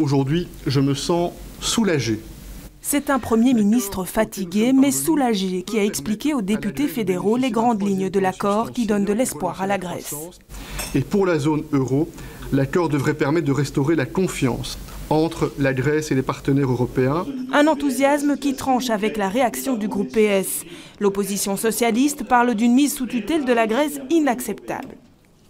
Aujourd'hui, je me sens soulagé. C'est un Premier ministre fatigué mais soulagé qui a expliqué aux députés fédéraux les grandes lignes de l'accord qui donne de l'espoir à la Grèce. Et pour la zone euro, l'accord devrait permettre de restaurer la confiance entre la Grèce et les partenaires européens. Un enthousiasme qui tranche avec la réaction du groupe PS. L'opposition socialiste parle d'une mise sous tutelle de la Grèce inacceptable.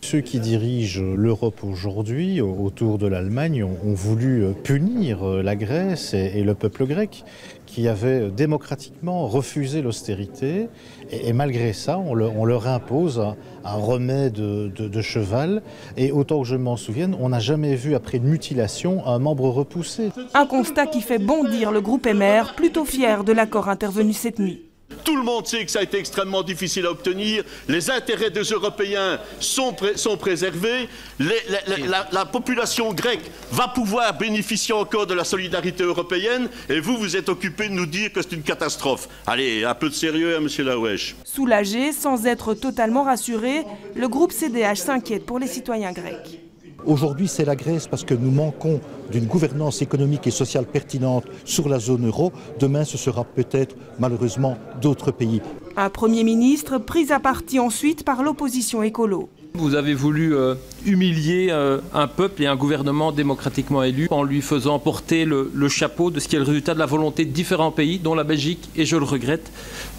Ceux qui dirigent l'Europe aujourd'hui, autour de l'Allemagne, ont voulu punir la Grèce et le peuple grec, qui avait démocratiquement refusé l'austérité. Et malgré ça, on leur impose un remède de cheval. Et autant que je m'en souvienne, on n'a jamais vu, après une mutilation, un membre repoussé. Un constat qui fait bondir le groupe MR, plutôt fier de l'accord intervenu cette nuit. Tout le monde sait que ça a été extrêmement difficile à obtenir. Les intérêts des Européens sont préservés. La population grecque va pouvoir bénéficier encore de la solidarité européenne. Et vous êtes occupé de nous dire que c'est une catastrophe. Allez, un peu de sérieux, hein, monsieur Laoueche. Soulagé, sans être totalement rassuré, le groupe CDH s'inquiète pour les citoyens grecs. Aujourd'hui, c'est la Grèce parce que nous manquons d'une gouvernance économique et sociale pertinente sur la zone euro. Demain, ce sera peut-être, malheureusement, d'autres pays. Un Premier ministre pris à partie ensuite par l'opposition écolo. Vous avez voulu humilier un peuple et un gouvernement démocratiquement élu en lui faisant porter le chapeau de ce qui est le résultat de la volonté de différents pays, dont la Belgique, et je le regrette,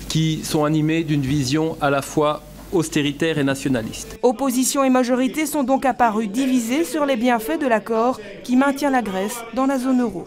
qui sont animés d'une vision à la fois austéritaire et nationaliste. Opposition et majorité sont donc apparues divisées sur les bienfaits de l'accord qui maintient la Grèce dans la zone euro.